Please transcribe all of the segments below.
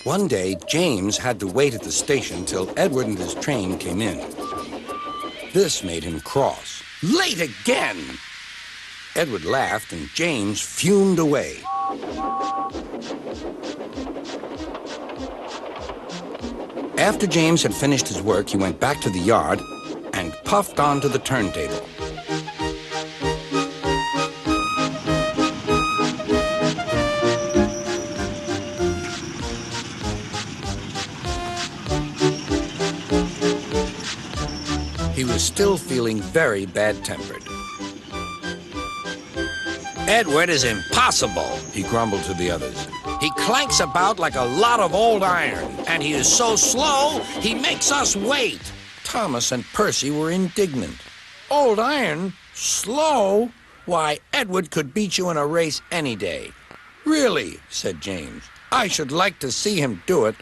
One day, James had to wait at the station till Edward and his train came in. This made him cross. Late again! Edward laughed and James fumed away. After James had finished his work, he went back to the yard and puffed onto the turntable. He was still feeling very bad-tempered. Edward is impossible, He grumbled to the others. he clanks about like a lot of old iron, and he is so slow, he makes us wait. Thomas and Percy were indignant. Old iron? Slow? Why, Edward could beat you in a race any day. Really, said James. I should like to see him do it.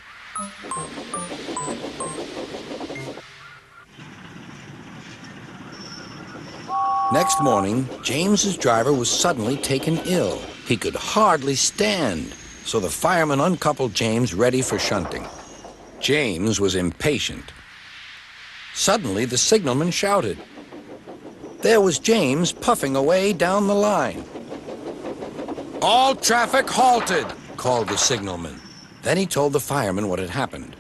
Next morning, James's driver was suddenly taken ill. He could hardly stand, so the fireman uncoupled James ready for shunting. James was impatient. Suddenly, the signalman shouted. There was James puffing away down the line. All traffic halted, called the signalman. Then he told the fireman what had happened.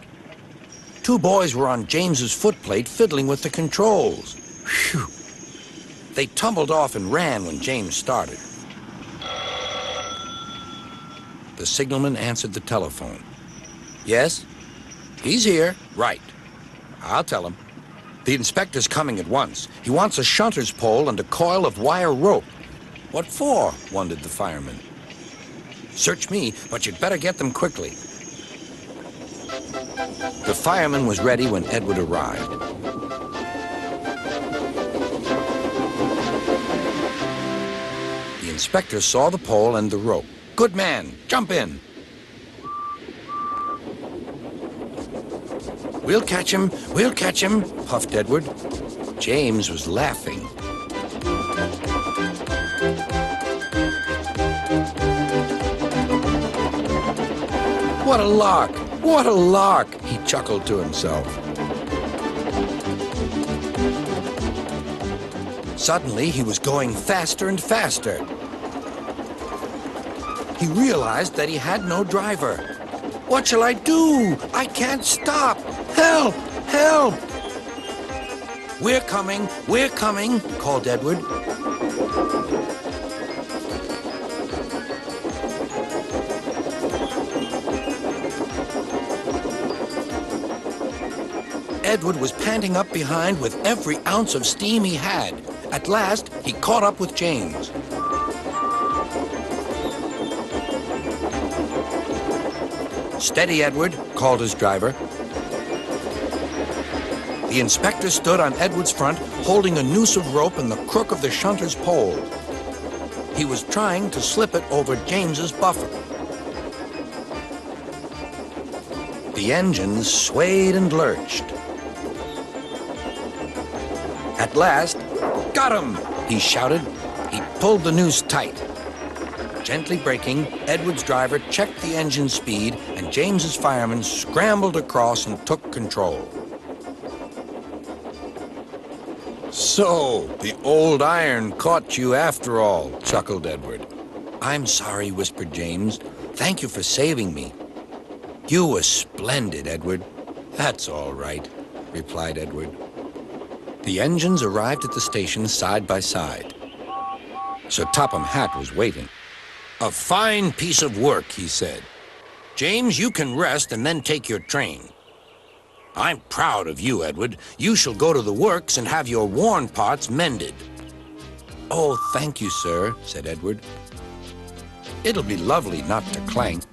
Two boys were on James's footplate fiddling with the controls. Phew! They tumbled off and ran when James started. The signalman answered the telephone. Yes? He's here. Right. I'll tell him. The inspector's coming at once. He wants a shunter's pole and a coil of wire rope. What for? Wondered the fireman. Search me, but you'd better get them quickly. The fireman was ready when Edward arrived. The inspector saw the pole and the rope. Good man, jump in. We'll catch him, puffed Edward. James was laughing. What a lark, he chuckled to himself. Suddenly, he was going faster and faster. He realized that he had no driver. What shall I do? I can't stop. Help! Help! We're coming, called Edward. Edward was panting up behind with every ounce of steam he had. At last, he caught up with James. Steady, Edward, called his driver. The inspector stood on Edward's front, holding a noose of rope in the crook of the shunter's pole. He was trying to slip it over James's buffer. The engines swayed and lurched. At last, got him, he shouted. He pulled the noose tight. Gently braking, Edward's driver checked the engine speed, and James's fireman scrambled across and took control. So, the old iron caught you after all, chuckled Edward. I'm sorry, whispered James. Thank you for saving me. You were splendid, Edward. That's all right, replied Edward. The engines arrived at the station side by side. Sir Topham Hatt was waiting. A fine piece of work, he said. James, you can rest and then take your train. I'm proud of you, Edward. You shall go to the works and have your worn parts mended. Oh, thank you, sir, said Edward. It'll be lovely not to clank.